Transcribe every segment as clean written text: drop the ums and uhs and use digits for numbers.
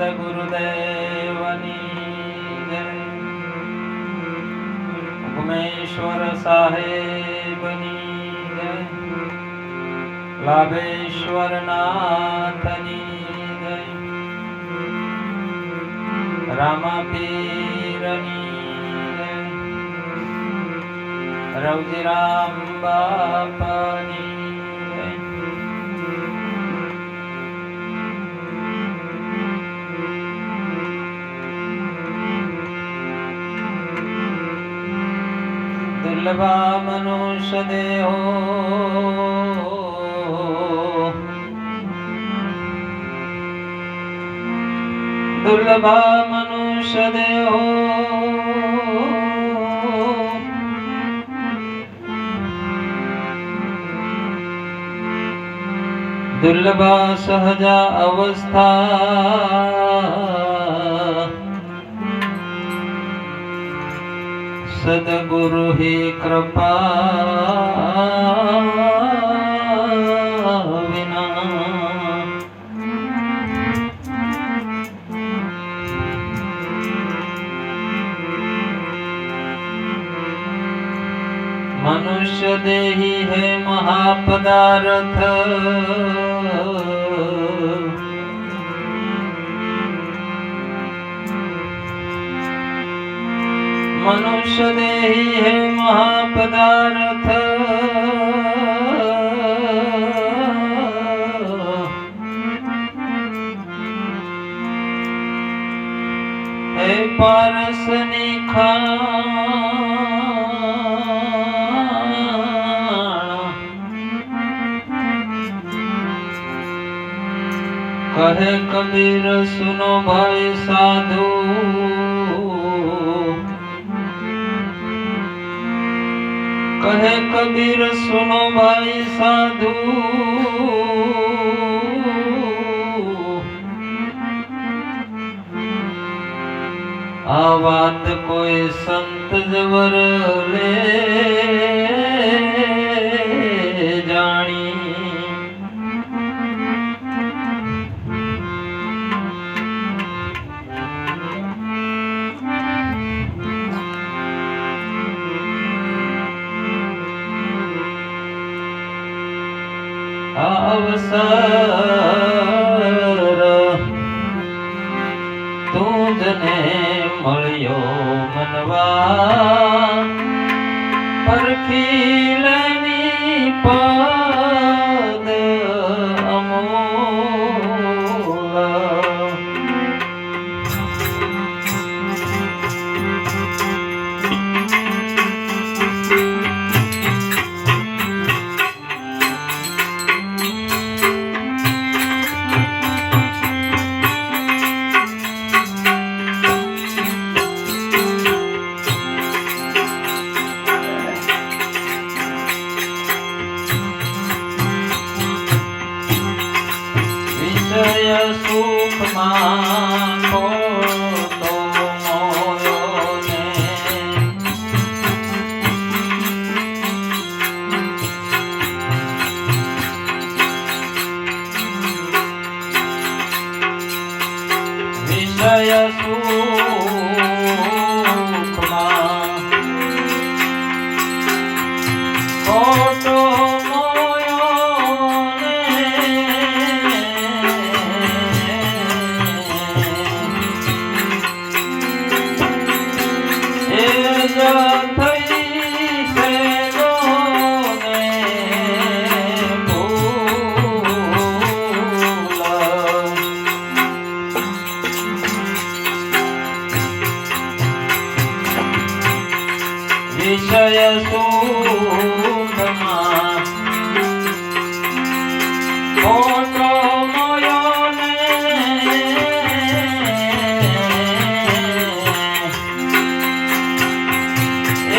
સદગુરુદેવની જય. ઉમેશ્વર સાહેબની જય. લાભેશ્વર નાથની જય. રામપીરની જય. રવજીરામ બાપાની જય. દુર્લભા મનુષ્ય દેહો દુર્લભા મનુષ્ય દેહો દુર્લભા સહજા અવસ્થા સદગુરુ હે કૃપા વિના. મનુષ્ય દેહી હે મહાપદાર્થ મનુષ્ય દેહી હે મહાપદાર્થ હે પારસની ખાણ કહે કબીર સુનો ભાઈ સાધુ કહે કબીર સુનો ભાઈ સાધુ આ વાત કોઈ સંત જવર લે જાણી. અવસર તુજને મળ્યો મનવા પરખી લેની પદ અમોલ. વિષય સુખમાં ખોટો મોયો ને વિષય સુખમાં ખોટો વિષય સુખમાં ખોટો મોયો ને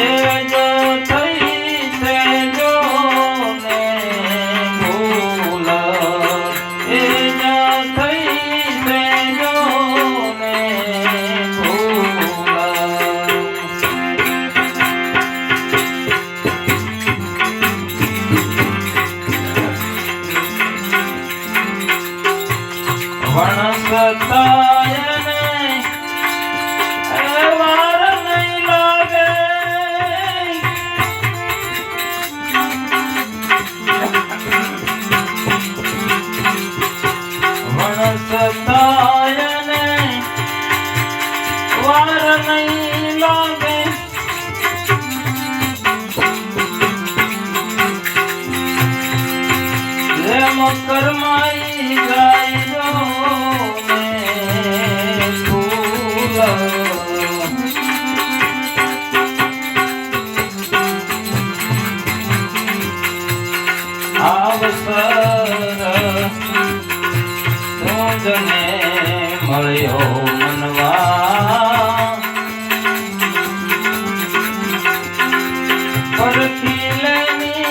એ જો થઈ છે જો ને ભૂલ એ જો થઈ છે જો ને ભૂલ. વણસતાય કરમાઈ જાય ને ફૂલ આવસર તુંજને મળ્યો મનવા પરખી લેની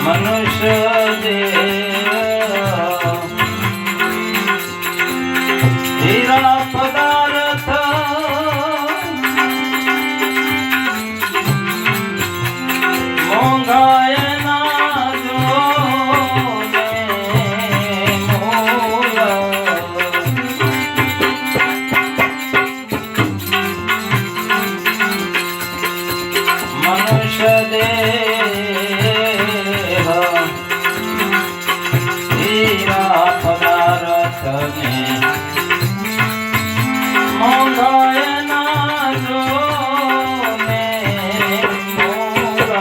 મનુષ્ય હીરા પદાર્થ મોંઘાય ના જો મૂલ મનુષ્ય દેહ હીરા પદાર્થ ને મોંઘાય ના જો ને મૂલ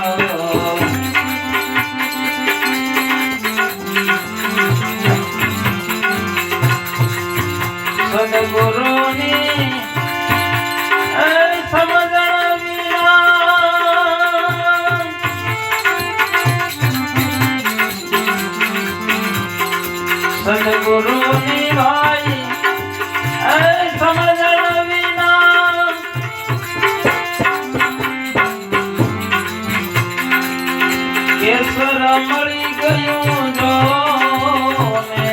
સદગુરુની સમજણ વિના સદગુરુની ભાઈ સમજણ વિના કેસર મળી ગયું જો ને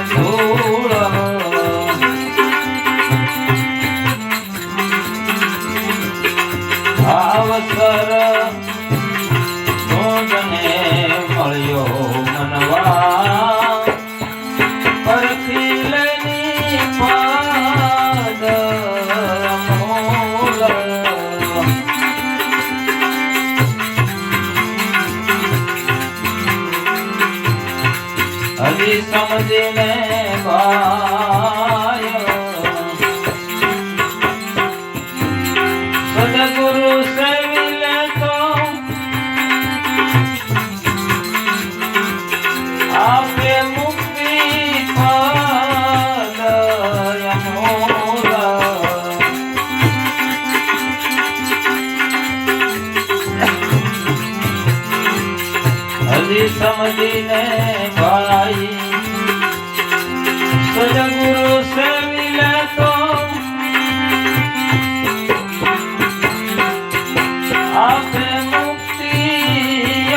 ધૂળ આવસર તુંજને મળ્યો મનવા પરખી લેની પાદ મૂલ હજી સમજીને ભાય સદગુરુ સેવી લેતો આપે મુક્તિ પદ અમૂલ હજી સમજીને ભાઈ સદગુરુ સેવી લેતો આપે મુક્તિ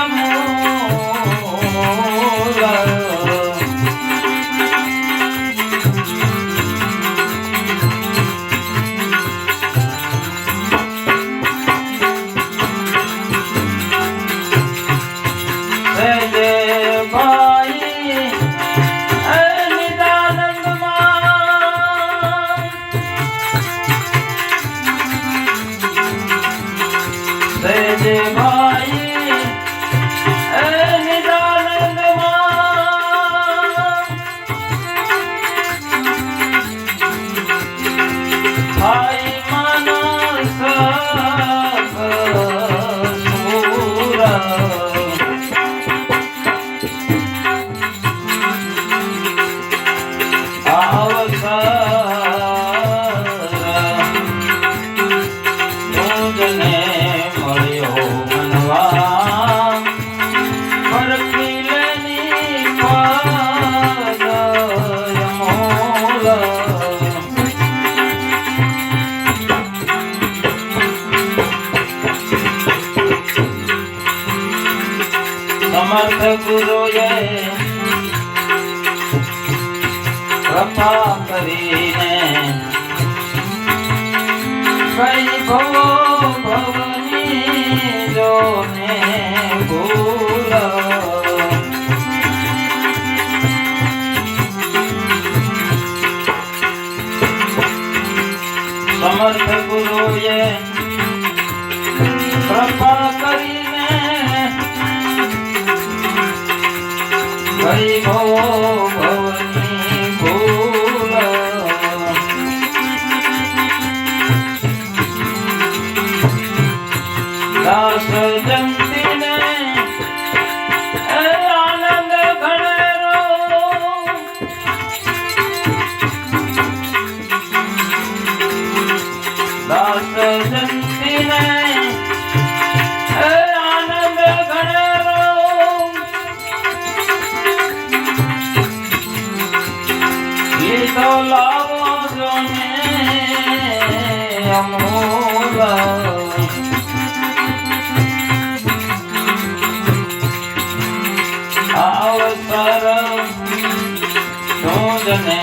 અમૂલ સહેજે ભાઈ નિદાનંદમાં સહેજે ભાઈ નિદાનંદમાં ભાઈ માનસ સુર તુંજને મળ્યો મનવા પરખી લેની પાદ અમૂલ સમર્થ ગુરુએ કૃપા કરીને વૈભવો ભવની જોને ભૂલ સમર્થ ગુરુએ કૃપા કરીને વૈભવો ભવની ભૂલ અમૂલ અવસર તુંજને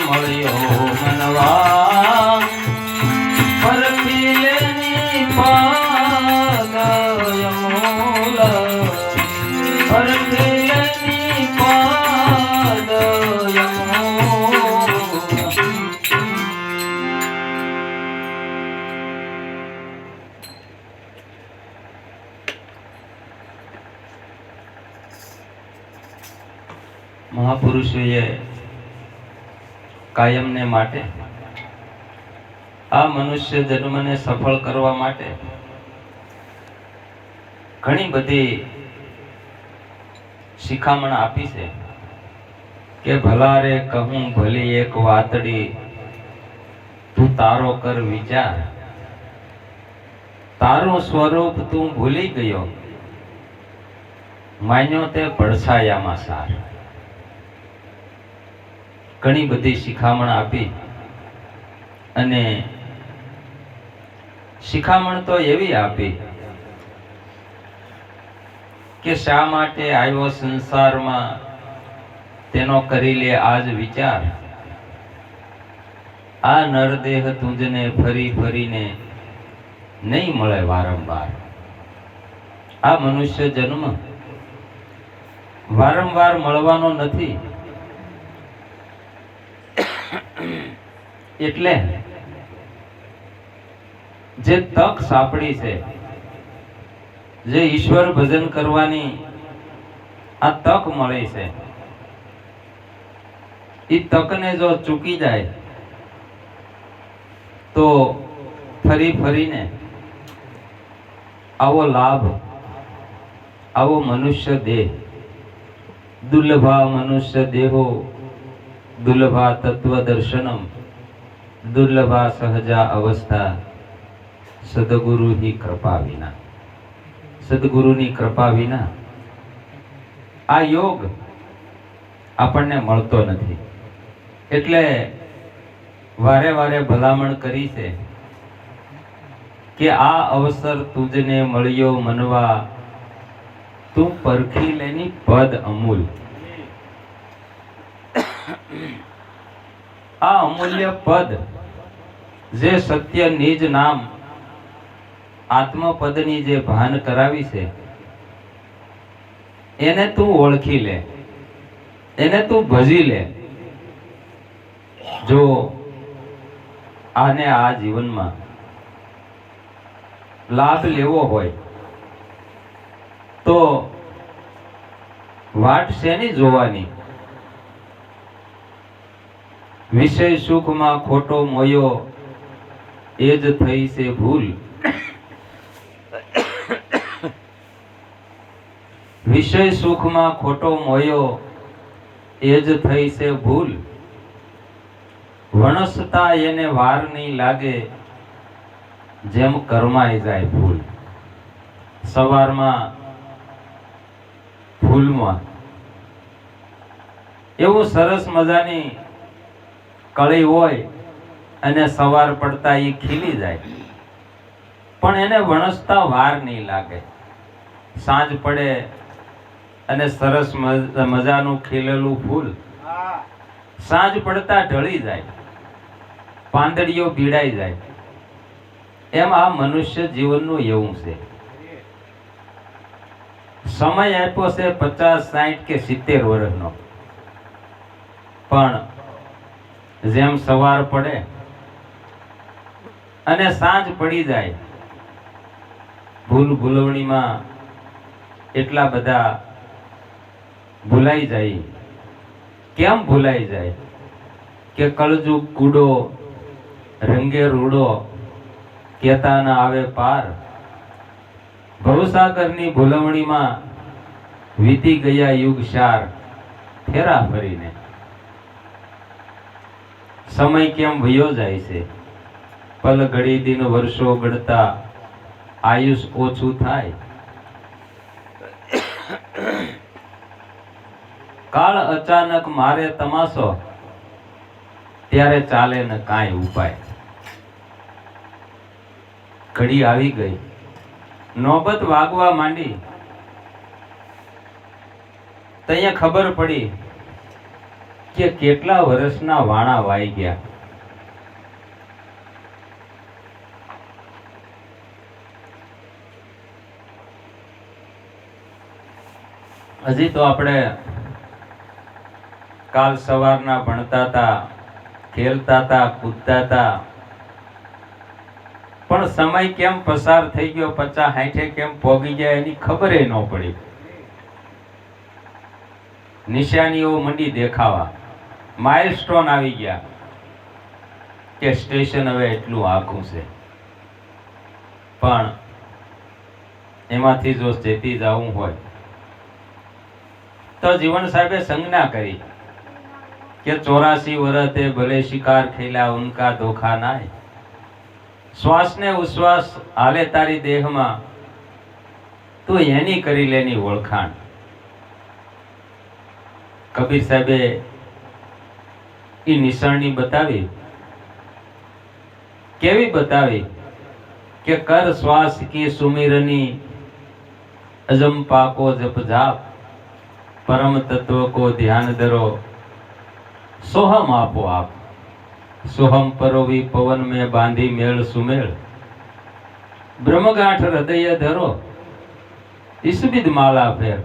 મળ્યો મનવા પરથી લેની પાદ અમૂલ પરથી લેની પાદ અમૂલ મહાપુરુષોએ કાયમને માટે આ મનુષ્ય જન્મને સફળ કરવા માટે ઘણી બધી શિખામણ આપી છે કે ભલા રે કહું ભલી એક વાતડી તું તારો કર વિચાર તારું સ્વરૂપ તું ભૂલી ગયો માન્યો તે પડછાયામાં સાર ઘણી બધી શિખામણ આપી અને શિખામણ તો એવી આપી કે શા માટે આવ્યો સંસારમાં તેનો કરી લે આજ વિચાર આ નરદેહ તુંજને ફરી ફરીને નહીં મળે વારંવાર આ મનુષ્ય જન્મ વારંવાર મળવાનો નથી એટલે જે તક સાંપડી છે જે ઈશ્વર ભજન કરવાની આ તક મળી છે એ તકને જો ચૂકી જાય તો ફરી ફરીને આવો લાભ આવો મનુષ્ય દેહ દુર્લભા મનુષ્ય દેહો દુર્લભા તત્વ દર્શનમ દુર્લભા સહજા અવસ્થા સદગુરુ ની કૃપા વિના સદગુરુની કૃપા વિના આ યોગ આપણને મળતો નથી એટલે વારે વારે ભલામણ કરી છે કે આ અવસર તુજને મળ્યો મનવા તું પરખી લેની પદ અમૂલ આ અમૂલ્ય પદ જે સત્ય નિજ નામ આત્મપદની જે ભાન કરાવી છે એને તું ઓળખી લે એને તું ભજી લે જો આને આ જીવનમાં લાભ લેવો હોય તો વાટ શેની જોવાની વિષય સુખમાં ખોટો મોયો એ જ થઈ છે ભૂલ વિષય સુખમાં ખોટો મોયો એ જ થઈ છે ભૂલ વણસતા એને વાર નહીં લાગે જેમ કરમાઈ જાય ફૂલ સવારમાં ફૂલમાં એવું સરસ મજાની કળી હોય અને સવાર પડતા એ ખીલી જાય પણ એને વણસતા વાર નહીં લાગે સાંજ પડે અને સરસ મજાનું ખીલેલું ફૂલ સાંજ પડતા ઢળી જાય પાંદડીઓ ભીડાઈ જાય એમ આ મનુષ્ય જીવનનું એવું છે સમય આપ્યો છે 50, 60 કે 70 વર્ષનો પણ જેમ સવાર પડે અને સાંજ પડી જાય ભૂલ ભૂલવણીમાં એટલા બધા ભૂલાઈ જાય કેમ ભૂલાઈ જાય કે કળજુગ કૂડો રંગે રૂડો કેતા ના આવે પાર ભવસાગરની ભૂલવણીમાં વીતી ગયા યુગ શાર ફેરા ફરીને સમય કેમ વયો જાય છે પલ ઘડી દિન વર્ષો ગણતા આયુષ ઓછું થાય કાળ અચાનક મારે તમાશો ત્યારે ચાલે ને કાંઈ ઉપાય ઘડી આવી ગઈ, નોબત વાગવા માંડી. ત્યાં ખબર પડી કે કેટલા વર્ષના વાણા વાઈ ગયા. હજી તો આપણે કાલ સવારના ભણતા હતા, ખેલતા હતા, કૂદતા હતા, પણ સમય કેમ પસાર થઈ ગયો, 50-60 કેમ પોગી જાય એની ખબર ન પડી. નિશાનીઓ મંડી દેખાવા, માઇલસ્ટોન આવી ગયા કે સ્ટેશન હવે એટલું આખું છે. પણ એમાંથી જો ચેતી જવું હોય તો જીવન સાહેબે સંજ્ઞા કરી કે 84 વરતે ભલે શિકાર ખેલા ઉનકા ધોખા નાય. શ્વાસ ને ઉશ્વાસ હાલે તારી દેહમાં, તો એની કરી લેની ઓળખાણ. કબીર સાહેબે એ નિશાની બતાવી. કેવી બતાવી કે કર શ્વાસ કી સુમિરની, અજંપા કો જપ જાપ, परम तत्व को ध्यान धरो, सोहम आपो आप. सोहम परोवी पवन में बांधी मेल सुमेल, ब्रह्मगांठ हृदय धरो, इसबिद माला फेर.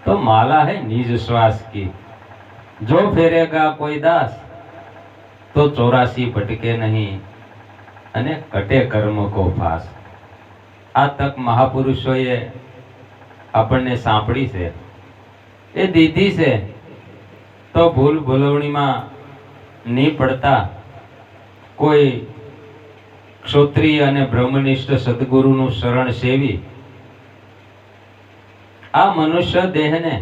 तो माला है निज श्वास की, जो फेरेगा कोई दास, तो 84 भटके नहीं અને કટે કર્મ કો ફાસ. આ તક મહાપુરુષોએ આપણને સાંપડી છે, એ દીધી છે, તો ભૂલ ભૂલવણીમાં નહીં પડતા કોઈ ક્ષોત્રિય અને બ્રહ્મનિષ્ઠ સદગુરુનું શરણ સેવી આ મનુષ્ય દેહને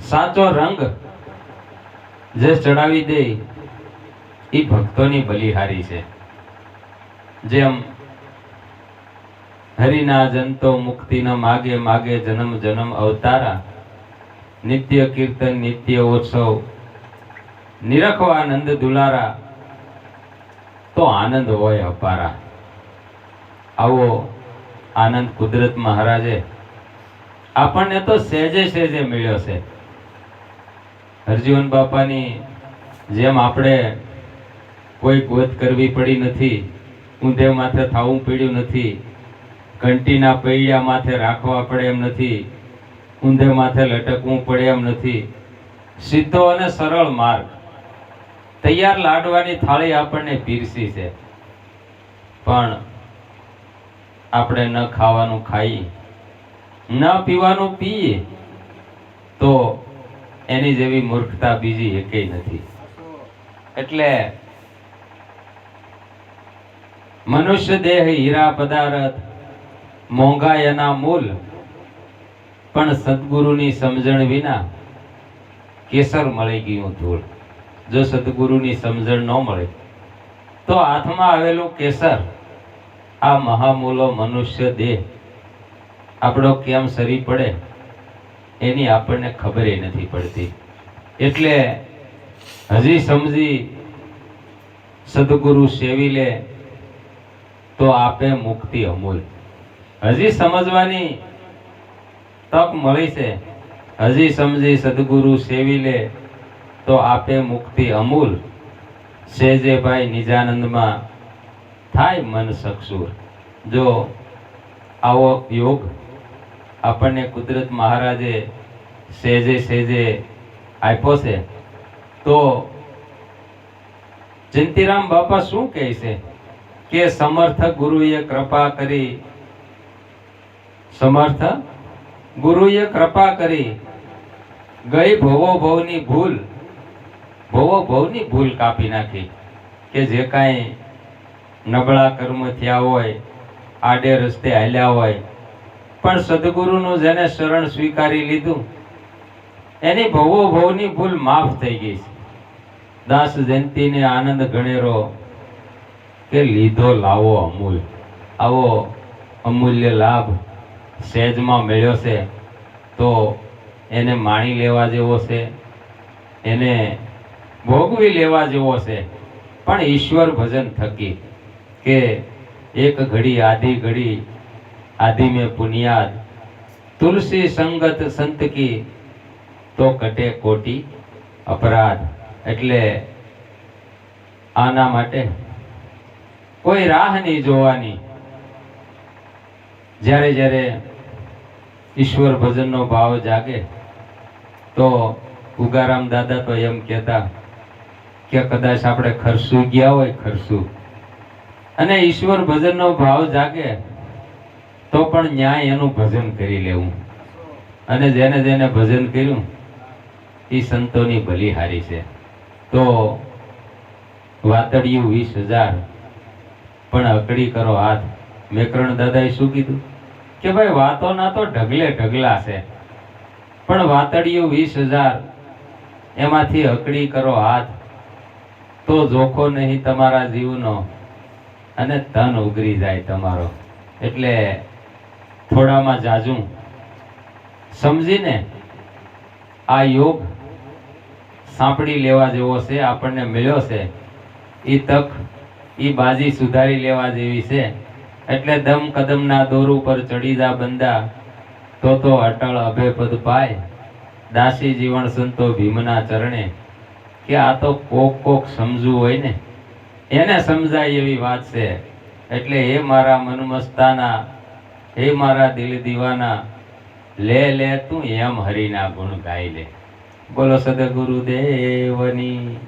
સાચો રંગ જે ચડાવી દે એ ભક્તોની બલિહારી છે. જેમ હરિના જનતો મુક્તિ ન માગે, માગે જન્મ જન્મ અવતારા, નિત્ય કીર્તન નિત્ય ઉત્સવ, નિરખવા આનંદ દુલારા, તો આનંદ હોય અપારા. આવો આનંદ કુદરત મહારાજે આપણને તો સહેજે સહેજે મળ્યો છે. હરજીવન બાપાની જેમ આપણે કોઈ ગોત કરવી પડી નથી, ઊંધે માથે થાવું પડ્યું નથી, ઘંટીના પૈયા માથે રાખવા પડે એમ નથી, ઊંધે માથે લટકવું પડે એમ નથી. સીધો અને સરળ માર્ગ, તૈયાર લાડવાની થાળી આપણને પીરસી છે. પણ આપણે ન ખાવાનું ખાઈએ, ન પીવાનું પીએ, તો એની જેવી મૂર્ખતા બીજી એકેય નથી. એટલે મનુષ્ય દેહ હીરા પદાર્થ, મોંઘા એના મૂલ, પણ સદગુરુની સમજણ વિના કેસર મળી ગયું ધૂળ. જો સદગુરુની સમજણ ન મળે તો હાથમાં આવેલું કેસર, આ મહામૂલો મનુષ્ય દેહ આપણો કેમ સરી પડે એની આપણને ખબર નથી પડતી. એટલે હજી સમજી સદગુરુ સેવી લે તો આપે મુક્તિ અમૂલ. હજી સમજવાની તક મળી છે, હજી સમજી સદગુરુ સેવી લે તો આપે મુક્તિ અમૂલ. સેજે ભાઈ નિજાનંદમાં થાય મન સક્ષુર. જો આવો યોગ આપણને કુદરત મહારાજે સેજે સેજે આપ્યો છે, તો ચિંતીરામ બાપા શું કહે છે કે સમર્થ ગુરુએ કૃપા કરી, સમર્થ ગુરુએ કૃપા કરી, ગઈ ભવો ભવની ભૂલ, ભવો ભવની ભૂલ કાપી નાખી. કે જે કાંઈ નબળા કર્મ થયા હોય, આડે રસ્તે હાલ્યા હોય, પણ સદગુરુનું જેને શરણ સ્વીકારી લીધું એની ભવો ભવની ભૂલ માફ થઈ ગઈ છે. દાસ જયંતીને આનંદ ગણેરો કે લીધો લાવો અમૂલ. આવો અમૂલ્ય લાભ સહેજમાં મળ્યો છે, તો એને માણી લેવા જેવો છે, એને ભોગવી લેવા જેવો છે. પણ ઈશ્વર ભજન થકી કે એક ઘડી આધી ઘડી આધી में पुनियाद तुलसी संगत संत की तो कटे कोटि अपराध। એટલે આના માટે કોઈ રાહ નહીં જોવાની। જ્યારે જ્યારે ઈશ્વર ભજનનો ભાવ જાગે તો ઉગારામ દાદા તો એમ કહેતા કે કદાચ આપણે ખરસુ ગયા હોય, ખરસુ, અને ઈશ્વર ભજનનો ભાવ જાગે તો પણ ન્યાય એનું ભજન કરી લેવું। અને જેને જેને ભજન કર્યું એ સંતોની બલિહારી છે। તો વાતડિયું 20,000 પણ અકડી કરો હાથ। મેકરણ દાદાએ શું કીધું કે ભાઈ વાતોના તો ઢગલે ઢગલા છે, પણ વાતડિયું 20,000 એમાંથી અકડી કરો હાથ તો જોખો નહીં તમારા જીવનો અને તન ઉગરી જાય તમારો। એટલે થોડામાં જાજું સમજીને આ યોગ સાંપડી લેવા જેવો છે, આપણને મળ્યો છે। એ તક, એ બાજી સુધારી લેવા જેવી છે। એટલે દમ કદમના દોર ઉપર ચડી જા બંદા તો અટળ અભયપદ પાય। દાસી જીવન સંતો ભીમના ચરણે। કે આ તો કોક સમજવું હોય ને એને સમજાય એવી વાત છે। એટલે હે મારા મનમસ્તાના, હે મારા દિલ દીવાના, લે લે તું એમ હરિના ગુણ ગાઈ લે। બોલો સદગુરુદેવની।